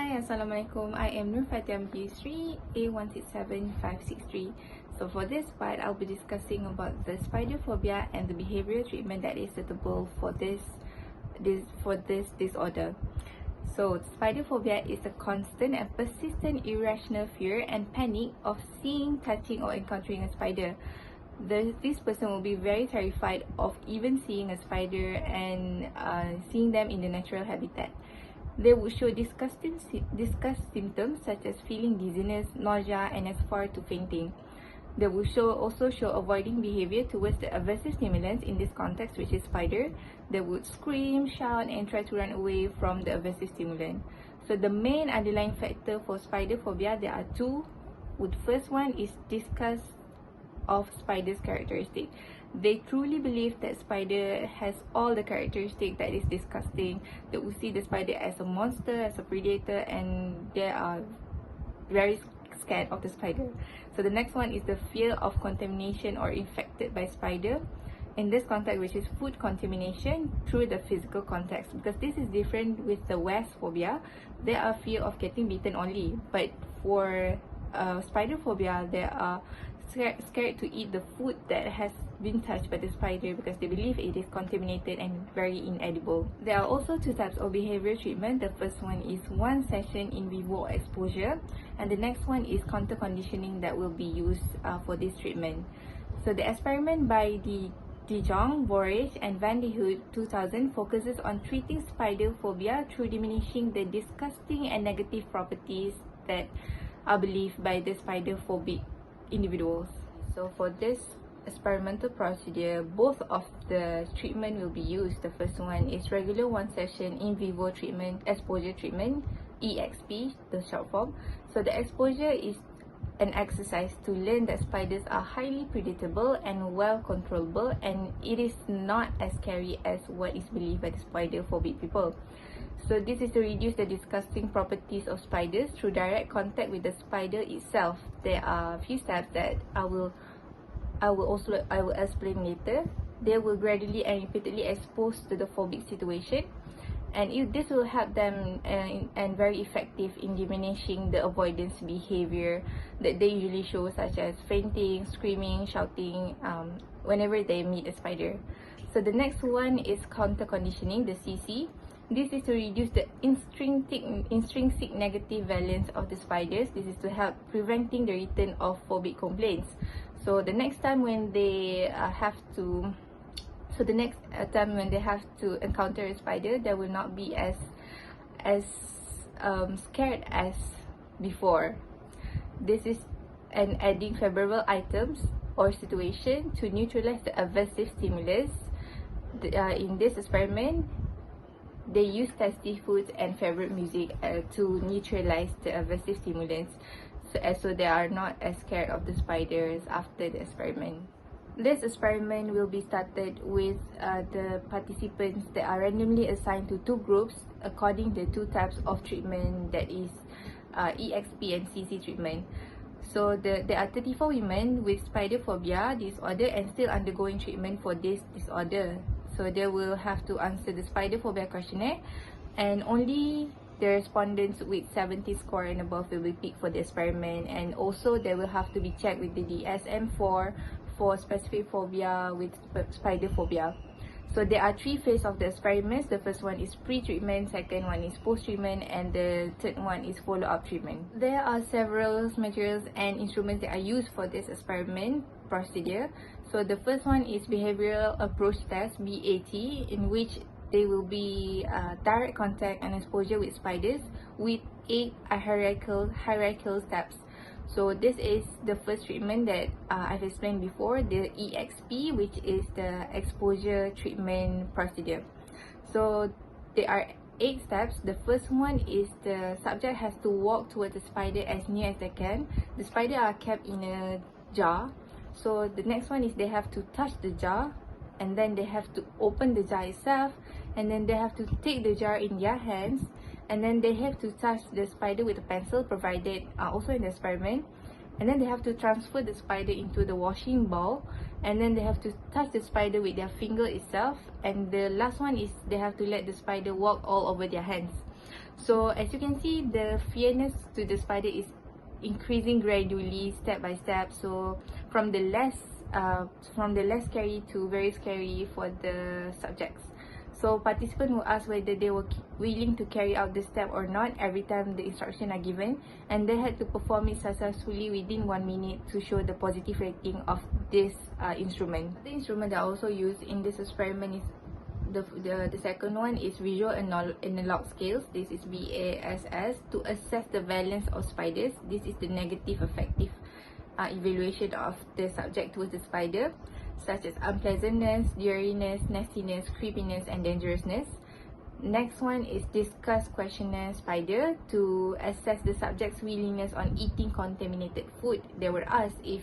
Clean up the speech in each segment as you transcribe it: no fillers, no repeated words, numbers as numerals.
Hi, Assalamualaikum. I am Nurfaiqah Yusri, A167563. So for this part, I'll be discussing about the spider phobia and the behavioral treatment that is suitable for this disorder. So spider phobia is a constant and persistent irrational fear and panic of seeing, touching, or encountering a spider. This person will be very terrified of even seeing a spider and seeing them in the natural habitat. They would show disgust symptoms such as feeling dizziness, nausea, and as far to fainting. They will also show avoiding behavior towards the aversive stimulants in this context, which is spider. They would scream, shout, and try to run away from the aversive stimulant. So the main underlying factor for spider phobia, there are two. The first one is disgust of spider's characteristic. They truly believe that spider has all the characteristics that is disgusting. They will see the spider as a monster, as a predator, and they are very scared of the spider. So the next one is the fear of contamination or infected by spider. In this context, which is food contamination through the physical context, because this is different with the West phobia. They are fear of getting bitten only, but for spider phobia, they are scared to eat the food that has been touched by the spider because they believe it is contaminated and very inedible. There are also two types of behavioral treatment. The first one is one session in vivo exposure, and the next one is counter conditioning that will be used for this treatment. So the experiment by De Jong, Borage, and Van de Hood 2000 focuses on treating spider phobia through diminishing the disgusting and negative properties that are believed by the spider phobic individuals. So for this experimental procedure, both of the treatment will be used. The first one is regular one session in vivo treatment, exposure treatment, EXP, the short form. So the exposure is an exercise to learn that spiders are highly predictable and well controllable, and it is not as scary as what is believed by the spider phobic people. So this is to reduce the disgusting properties of spiders through direct contact with the spider itself. There are a few steps that I will explain later. They will gradually and repeatedly expose to the phobic situation, and this will help them and very effective in diminishing the avoidance behavior that they usually show, such as fainting, screaming, shouting whenever they meet a spider. So the next one is counter conditioning, the CC. This is to reduce the intrinsic negative valence of the spiders. This is to help preventing the return of phobic complaints. So the next time when they have to encounter a spider, they will not be as scared as before. This is an adding favorable items or situation to neutralize the aversive stimulus. In this experiment, they use tasty foods and favorite music to neutralize the aversive stimulants, so they are not as scared of the spiders after the experiment. This experiment will be started with the participants that are randomly assigned to two groups according to two types of treatment, that is EXP and CC treatment. So there are 34 women with spider phobia disorder and still undergoing treatment for this disorder. So they will have to answer the spider phobia questionnaire, and only the respondents with 70 score and above will be picked for the experiment, and also they will have to be checked with the DSM-4 for specific phobia with spider phobia. So there are three phases of the experiments. The first one is pre-treatment, second one is post-treatment, and the third one is follow-up treatment. There are several materials and instruments that are used for this experiment procedure. So the first one is behavioral approach test, BAT, in which there will be direct contact and exposure with spiders with 8 hierarchical steps. So this is the first treatment that I've explained before, the EXP, which is the exposure treatment procedure. So there are 8 steps. The first one is the subject has to walk towards the spider as near as they can. The spider are kept in a jar. So the next one is they have to touch the jar, and then they have to open the jar itself, and then they have to take the jar in their hands, and then they have to touch the spider with a pencil provided also in the experiment, and then they have to transfer the spider into the washing bowl, and then they have to touch the spider with their finger itself, and the last one is they have to let the spider walk all over their hands. So as you can see, the fearness to the spider is increasing gradually, step by step. So from the less scary to very scary for the subjects. So participants will ask whether they were willing to carry out the step or not every time the instructions are given, and they had to perform it successfully within 1 minute to show the positive rating of this instrument. The instrument that I also used in this experiment is the second one is visual analog scales. This is VASS, to assess the valence of spiders. This is the negative affective evaluation of the subject towards the spider, such as unpleasantness, dearness, nastiness, creepiness, and dangerousness. Next one is discuss questionnaire spider, to assess the subject's willingness on eating contaminated food. They were asked if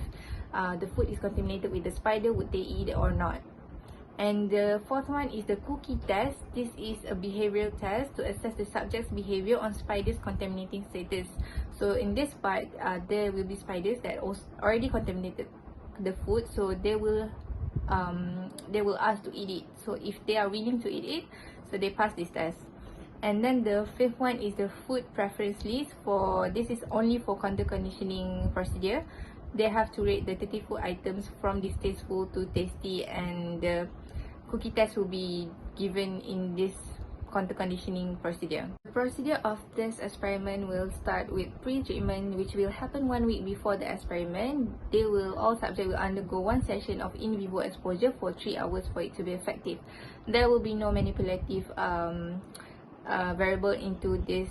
the food is contaminated with the spider, would they eat it or not. And the fourth one is the cookie test. This is a behavioral test to assess the subject's behavior on spiders contaminating status. So in this part, there will be spiders that already contaminated the food, so they will ask to eat it. So if they are willing to eat it, so they pass this test. And then the fifth one is the food preference list. For this is only for counter conditioning procedure. They have to rate the 30 food items from distasteful to tasty, and the cookie test will be given in this counter conditioning procedure. The procedure of this experiment will start with pre-treatment, which will happen 1 week before the experiment. All subjects will undergo 1 session of in vivo exposure for 3 hours for it to be effective. There will be no manipulative variable into this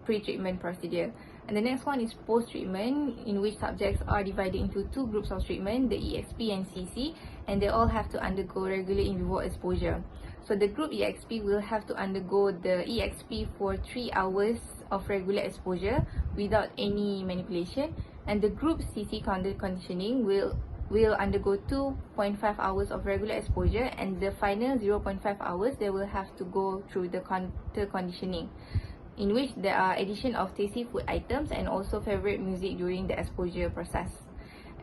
pre-treatment procedure. And the next one is post-treatment, in which subjects are divided into 2 groups of treatment, the EXP and CC, and they all have to undergo regular in vivo exposure. So the group EXP will have to undergo the EXP for 3 hours of regular exposure without any manipulation, and the group CC counter conditioning will undergo 2.5 hours of regular exposure, and the final 0.5 hours they will have to go through the counter conditioning, in which there are addition of tasty food items and also favorite music during the exposure process.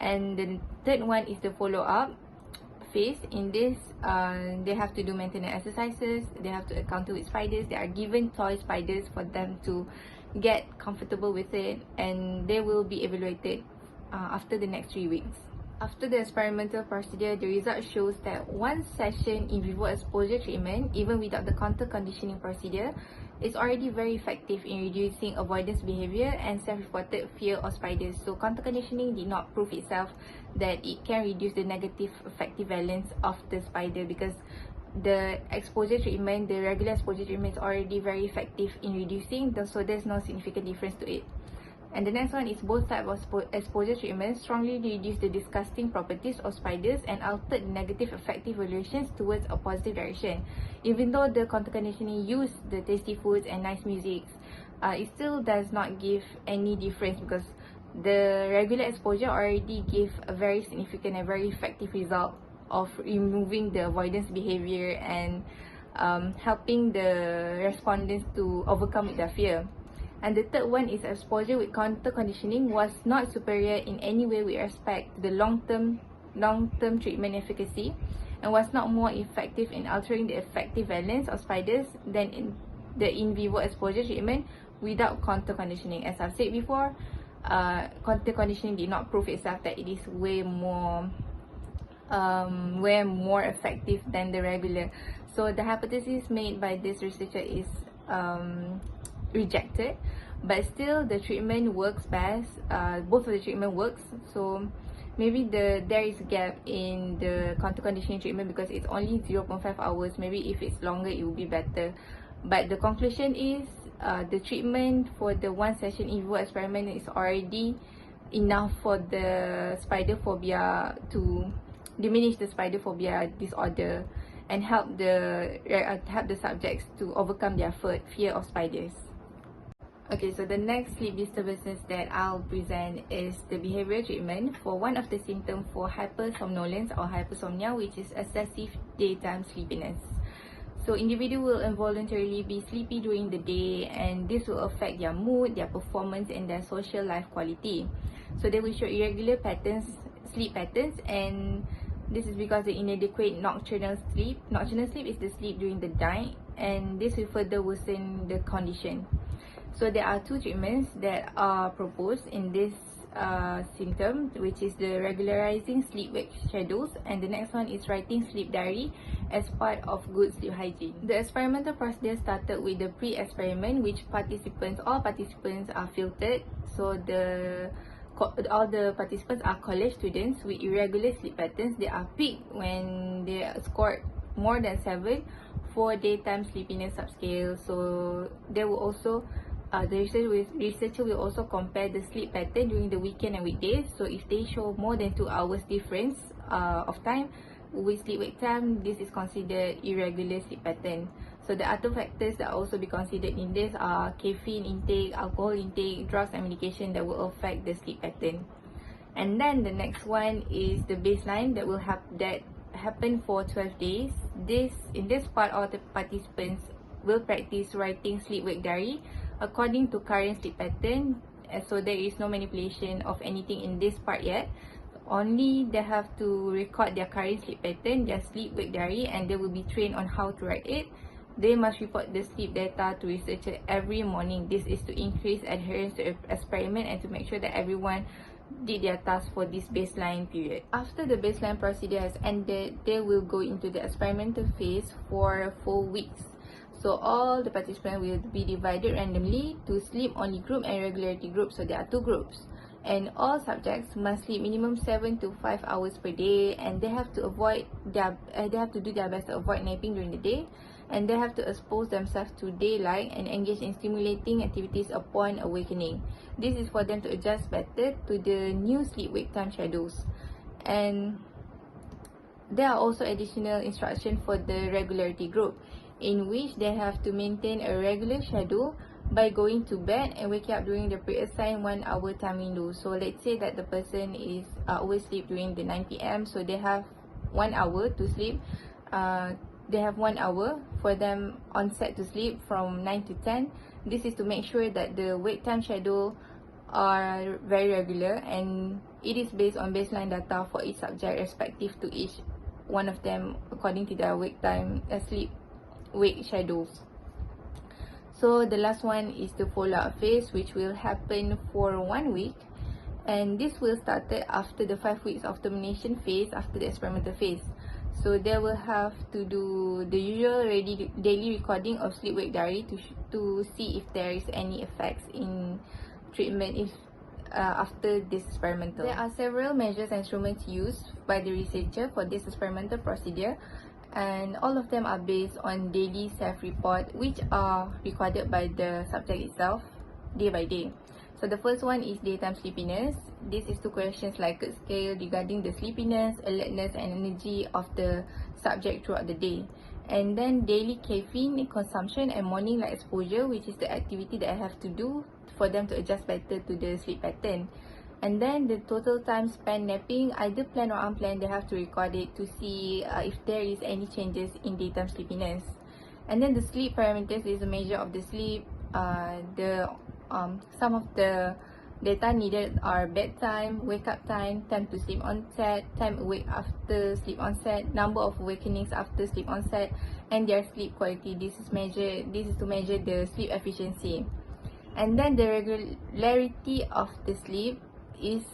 And the third one is the follow-up phase. In this, they have to do maintenance exercises, they have to encounter with spiders, they are given toy spiders for them to get comfortable with it, and they will be evaluated after the next 3 weeks. After the experimental procedure, the result shows that 1 session in vivo exposure treatment, even without the counter conditioning procedure, is already very effective in reducing avoidance behavior and self-reported fear of spiders. So counter conditioning did not prove itself that it can reduce the negative affective valence of the spider, because the exposure treatment, the regular exposure treatment, is already very effective in reducing, so there's no significant difference to it. And the next one is both types of exposure treatments strongly reduce the disgusting properties of spiders and altered negative affective evaluations towards a positive direction. Even though the counter conditioning used the tasty foods and nice music, it still does not give any difference, because the regular exposure already gave a very significant and very effective result of removing the avoidance behavior and helping the respondents to overcome their fear. And the third one is exposure with counter conditioning was not superior in any way with respect to the long-term treatment efficacy, and was not more effective in altering the effective valence of spiders than in the in vivo exposure treatment without counter conditioning. As I've said before, counter conditioning did not prove itself that it is way more effective than the regular. So the hypothesis made by this researcher is rejected, but still the treatment works best. Both of the treatment works, so maybe there is a gap in the counter conditioning treatment because it's only 0.5 hours. Maybe if it's longer it will be better, but the conclusion is the treatment for the 1 session in vivo experiment is already enough for the spider phobia, to diminish the spider phobia disorder and help the subjects to overcome their fear of spiders. Okay, so the next sleep disturbances that I'll present is the behavioral treatment for one of the symptoms for hypersomnolence or hypersomnia, which is excessive daytime sleepiness. So individual will involuntarily be sleepy during the day, and this will affect their mood, their performance, and their social life quality. So they will show irregular sleep patterns, and this is because the inadequate nocturnal sleep. Nocturnal sleep is the sleep during the night, and this will further worsen the condition. So there are 2 treatments that are proposed in this symptom, which is the regularizing sleep-wake schedules, and the next one is writing sleep diary as part of good sleep hygiene. The experimental procedure started with the pre-experiment, which all participants are filtered. So all the participants are college students with irregular sleep patterns. They are picked when they scored more than 7 for daytime sleepiness subscale. So there will also the researcher will also compare the sleep pattern during the weekend and weekdays. So if they show more than 2 hours difference of time with sleep-wake time, this is considered irregular sleep pattern. So the other factors that also be considered in this are caffeine intake, alcohol intake, drugs and medication that will affect the sleep pattern. And then the next one is the baseline that will happen for 12 days. In this part, all the participants will practice writing sleep-wake diary according to current sleep pattern. So there is no manipulation of anything in this part yet. Only they have to record their current sleep pattern, their sleep-wake diary, and they will be trained on how to write it. They must report the sleep data to researcher every morning. This is to increase adherence to experiment and to make sure that everyone did their task for this baseline period. After the baseline procedure has ended, they will go into the experimental phase for 4 weeks. So all the participants will be divided randomly to sleep-only group and regularity group. So there are 2 groups. And all subjects must sleep minimum 7 to 5 hours per day, and they have to do their best to avoid napping during the day, and they have to expose themselves to daylight and engage in stimulating activities upon awakening. This is for them to adjust better to the new sleep-wake time schedules. And there are also additional instructions for the regularity group, in which they have to maintain a regular schedule by going to bed and waking up during the pre-assigned 1 hour time window. So let's say that the person is always sleep during the 9 p.m. So they have 1 hour to sleep. They have 1 hour for them on set to sleep from 9 to 10. This is to make sure that the wake time schedule are very regular, and it is based on baseline data for each subject respective to each one of them according to their wake time sleep-wake schedules. So the last one is the follow-up phase, which will happen for 1 week, and this will start after the 5 weeks of termination phase after the experimental phase. So they will have to do the usual daily recording of sleep-wake diary to see if there is any effects in treatment after this experimental. There are several measures and instruments used by the researcher for this experimental procedure, and all of them are based on daily self-report, which are recorded by the subject itself day by day. So the first one is daytime sleepiness. This is 2 questions Likert scale regarding the sleepiness, alertness and energy of the subject throughout the day. And then daily caffeine consumption and morning light exposure, which is the activity that I have to do for them to adjust better to the sleep pattern. And then the total time spent napping, either planned or unplanned, they have to record it to see if there is any changes in daytime sleepiness. And then the sleep parameters is a measure of the sleep. Some of the data needed are bedtime, wake up time, time to sleep onset, time awake after sleep onset, number of awakenings after sleep onset, and their sleep quality. This is to measure the sleep efficiency. And then the regularity of the sleep is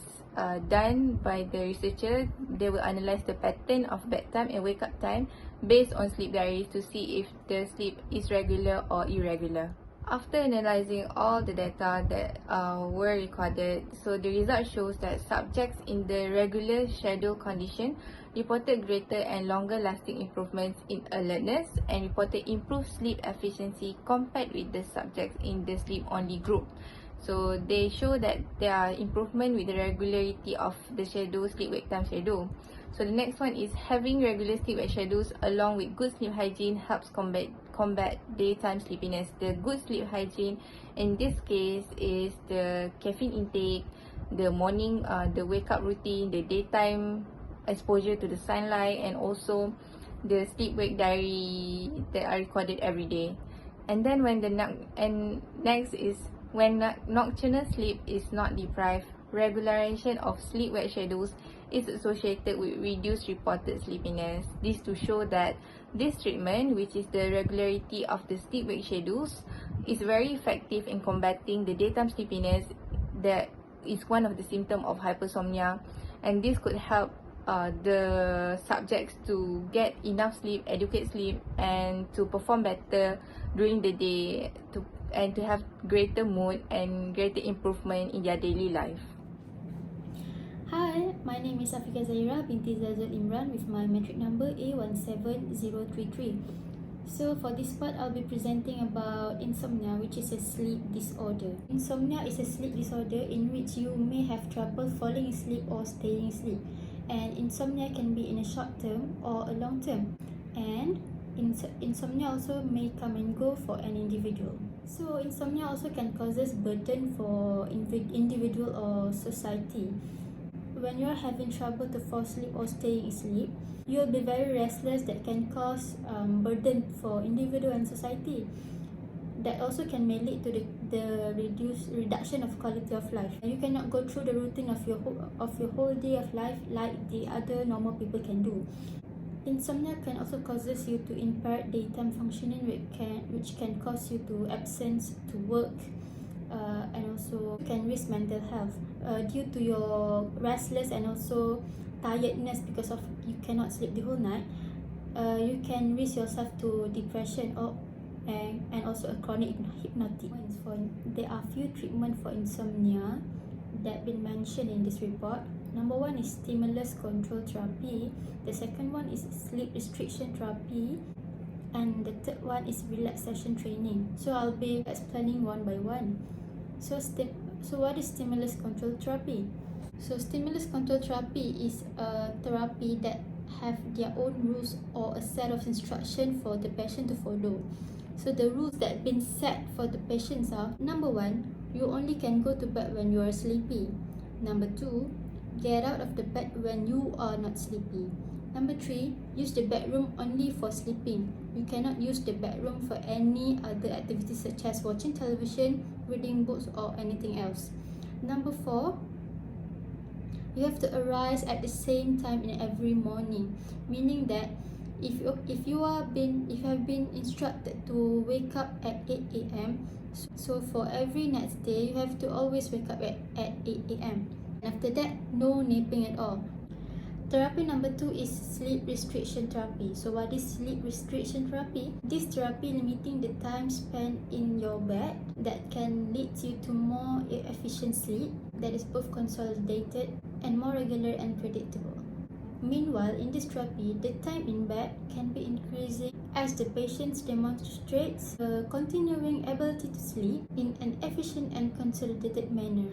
done by the researcher. They will analyze the pattern of bedtime and wake up time based on sleep diaries to see if the sleep is regular or irregular. After analyzing all the data that were recorded, so the result shows that subjects in the regular schedule condition reported greater and longer lasting improvements in alertness and reported improved sleep efficiency compared with the subjects in the sleep-only group. So they show that there are improvement with the regularity of the sleep-wake time schedule. So the next one is having regular sleep-wake schedules along with good sleep hygiene helps combat daytime sleepiness. The good sleep hygiene in this case is the caffeine intake, the morning, the wake-up routine, the daytime exposure to the sunlight, and also the sleep-wake diary that are recorded every day. And then next is when nocturnal sleep is not deprived, regularization of sleep-wake schedules is associated with reduced reported sleepiness. This to show that This treatment, which is the regularity of the sleep-wake schedules, is very effective in combating the daytime sleepiness that is one of the symptoms of hypersomnia, and this could help the subjects to get enough sleep, adequate sleep, and to perform better during the day, and to have greater mood and greater improvement in their daily life. Hi, my name is Afiqah Zahirah binti Zaizul Imran with my Matrik number A17033. So for this part, I'll be presenting about insomnia, which is a sleep disorder. Insomnia is a sleep disorder in which you may have trouble falling asleep or staying asleep. And insomnia can be in a short term or a long term. And insomnia also may come and go for an individual. So insomnia also can cause burden for individual or society. When you're having trouble to fall asleep or staying asleep, you'll be very restless. That can cause burden for individual and society. That also can may lead to the reduction of quality of life. You cannot go through the routine of your whole day of life like the other normal people can do. Insomnia can also causes you to impaired daytime functioning, which can cause you to absence to work, and also can risk mental health due to your restless and also tiredness because of you cannot sleep the whole night. You can risk yourself to depression and also a chronic hypnotic. There are few treatments for insomnia that been mentioned in this report. Number one is stimulus control therapy. The second one is sleep restriction therapy. And the third one is relaxation training. So I'll be explaining one by one. So what is stimulus control therapy? So stimulus control therapy is a therapy that have their own rules or a set of instruction for the patient to follow. So the rules that been set for the patients are: number one, you only can go to bed when you are sleepy. Number two, get out of the bed when you are not sleepy. Number three, use the bedroom only for sleeping. You cannot use the bedroom for any other activities such as watching television, reading books, or anything else. Number four, you have to arise at the same time in every morning, meaning that if you have been instructed to wake up at 8 a.m. so for every next day you have to always wake up at 8 a.m. After that, no napping at all. Therapy number two is sleep restriction therapy. So what is sleep restriction therapy? This therapy limiting the time spent in your bed that can lead you to more efficient sleep that is both consolidated and more regular and predictable. Meanwhile, in this therapy, the time in bed can be increasing as the patient demonstrates a continuing ability to sleep in an efficient and consolidated manner.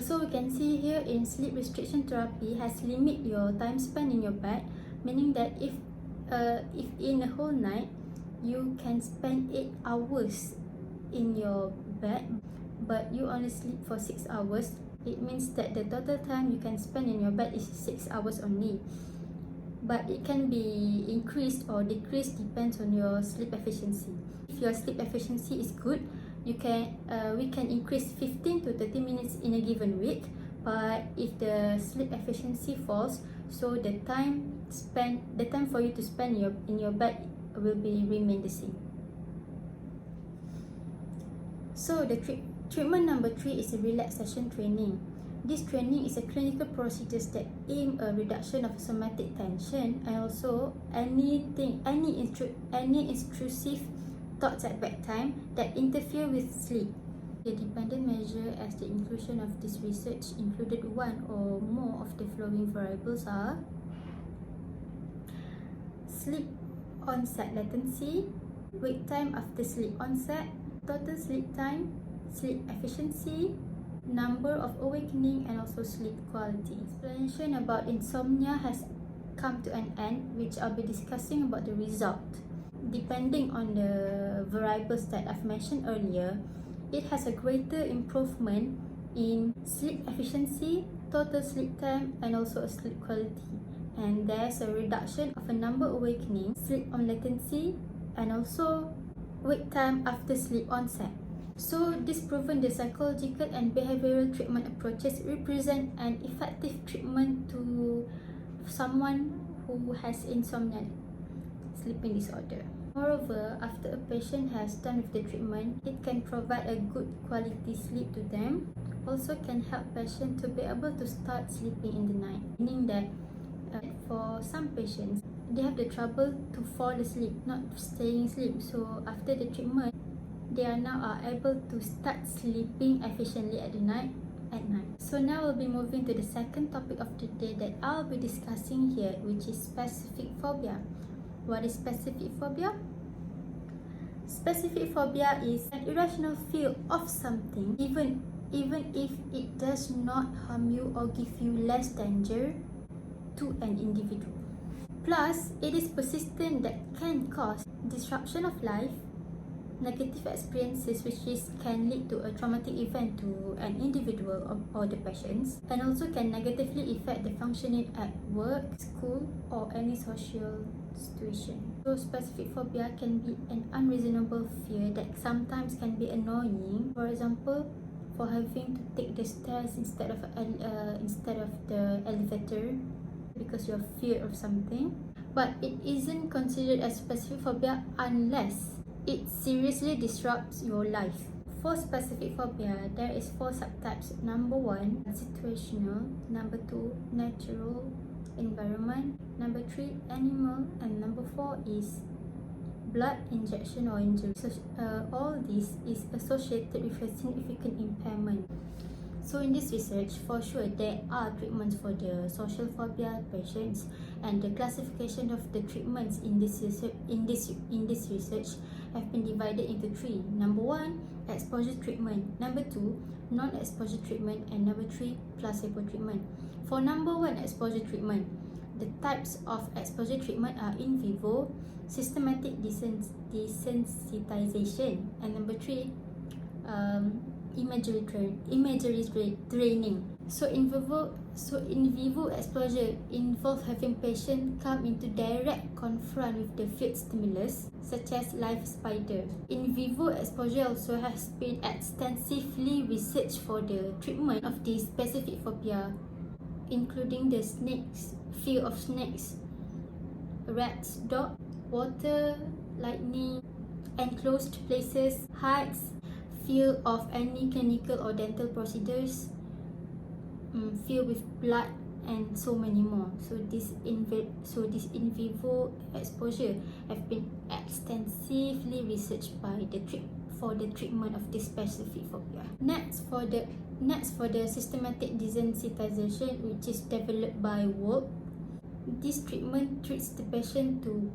So we can see here in sleep restriction therapy has limit your time spent in your bed, meaning that if in a whole night you can spend 8 hours in your bed, but you only sleep for 6 hours, it means that the total time you can spend in your bed is 6 hours only. But it can be increased or decreased depends on your sleep efficiency. If your sleep efficiency is good, we can increase 15 to 30 minutes in a given week. But if the sleep efficiency falls, so the time for you to spend in your bed will remain the same. So the treatment number 3 is a relaxation training. This training is a clinical procedure that aim a reduction of somatic tension and also any intrusive thoughts at bedtime that interfere with sleep. The dependent measure as the inclusion of this research included one or more of the following variables are: sleep onset latency, wake time after sleep onset, total sleep time, sleep efficiency, number of awakening, and also sleep quality. Explanation about insomnia has come to an end, which I'll be discussing about the result. Depending on the variables that I've mentioned earlier, it has a greater improvement in sleep efficiency, total sleep time, and also a sleep quality. And there's a reduction of a number awakening, sleep on latency, and also wake time after sleep onset. So this proven the psychological and behavioral treatment approaches represent an effective treatment to someone who has insomnia. sleeping disorder. Moreover, after a patient has done with the treatment, it can provide a good quality sleep to them. Also can help patient to be able to start sleeping in the night, meaning that for some patients, they have the trouble to fall asleep, not staying asleep. So after the treatment, they are now able to start sleeping efficiently at night. So now we'll be moving to the second topic of the day that I'll be discussing here, which is specific phobia. What is specific phobia? Specific phobia is an irrational fear of something, even if it does not harm you or give you less danger to an individual. Plus, it is persistent that can cause disruption of life, negative experiences can lead to a traumatic event to an individual or the patients, and also can negatively affect the functioning at work, school, or any social situation. So specific phobia can be an unreasonable fear that sometimes can be annoying. For example, for having to take the stairs instead of the elevator because you're fear of something. But it isn't considered as specific phobia unless it seriously disrupts your life. For specific phobia, there is 4 subtypes. Number 1, situational. Number 2, natural environment. Number 3, animal. And number 4 is blood injection or injury. So, all this is associated with a significant impairment. So in this research, for sure, there are treatments for the social phobia patients, and the classification of the treatments in this research have been divided into 3. Number 1, exposure treatment. Number 2, non-exposure treatment, and number 3, placebo treatment. For number 1, exposure treatment, the types of exposure treatment are in vivo, systematic desensitization, and number 3, imagery training. So in vivo exposure involves having patient come into direct confront with the field stimulus, such as live spider. In vivo exposure also has been extensively researched for the treatment of this specific phobia, including the fear of snakes, rats, dog, water, lightning, enclosed places, heights, fear of any clinical or dental procedures, fear with blood, and so many more. So this in vivo exposure have been extensively researched for the treatment of this specific phobia. Next for the systematic desensitization, which is developed by Wolf. This treatment treats the patient to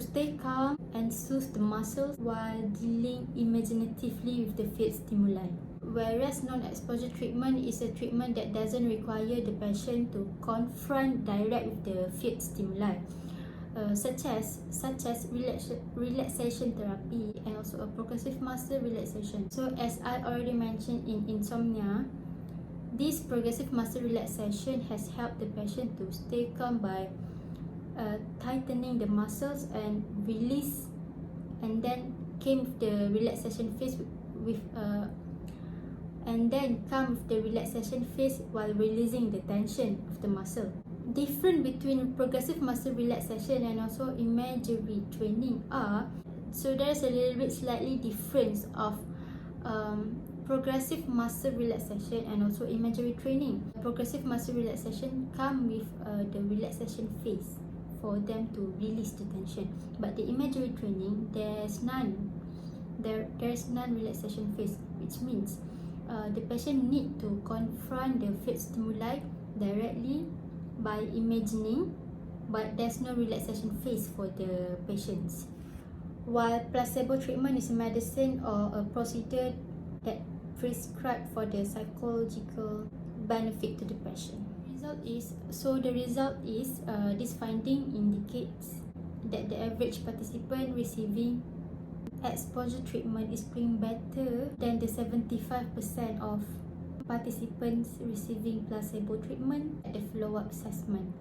stay calm and soothe the muscles while dealing imaginatively with the field stimuli. Whereas non-exposure treatment is a treatment that doesn't require the patient to confront direct with the field stimuli, such as relaxation therapy and also a progressive muscle relaxation. So as I already mentioned in insomnia, this progressive muscle relaxation has helped the patient to stay calm by tightening the muscles and release, and then came with the relaxation phase while releasing the tension of the muscle. Different between progressive muscle relaxation and also imagery training are, so there's a little bit slightly difference of progressive muscle relaxation and also imagery training. Progressive muscle relaxation come with the relaxation phase for them to release the tension, but the imagery training, there's none relaxation phase, which means the patient need to confront the field stimuli directly by imagining, but there's no relaxation phase for the patients. While placebo treatment is a medicine or a procedure that prescribed for the psychological benefit to the patient. The result is this finding indicates that the average participant receiving exposure treatment is doing better than the 75% of participants receiving placebo treatment at the follow-up assessment.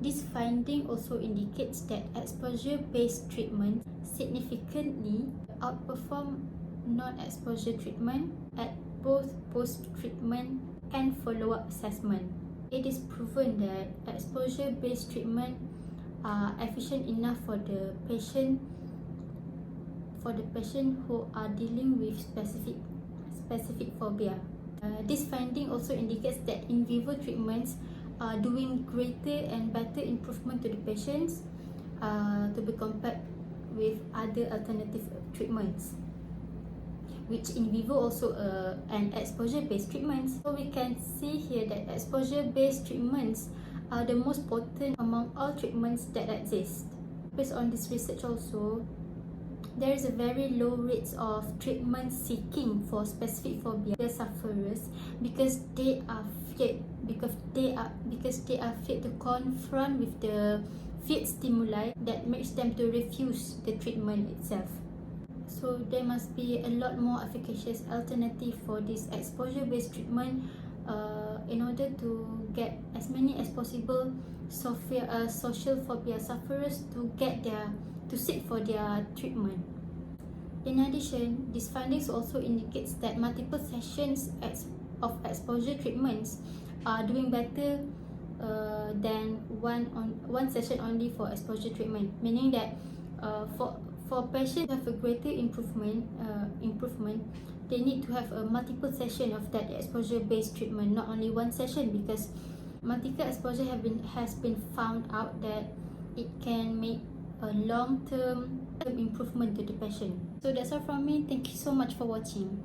This finding also indicates that exposure-based treatment significantly outperform non-exposure treatment at both post-treatment and follow-up assessment. It is proven that exposure-based treatment are efficient enough for the patient who are dealing with specific phobia. This finding also indicates that in vivo treatments are doing greater and better improvement to the patients to be compared with other alternative treatments, which in vivo also an exposure-based treatments. So we can see here that exposure-based treatments are the most potent among all treatments that exist. Based on this research also, there is a very low rates of treatment seeking for specific phobia sufferers because they are feared to confront with the feared stimuli that makes them to refuse the treatment itself. So there must be a lot more efficacious alternative for this exposure-based treatment in order to get as many as possible social phobia sufferers to seek for their treatment. In addition, these findings also indicates that multiple sessions of exposure treatments are doing better than one session only for exposure treatment, meaning that for patients to have a greater improvement, they need to have a multiple session of that exposure-based treatment, not only one session, because multiple exposure has been found out that it can make a long-term improvement to the patient. So that's all from me. Thank you so much for watching.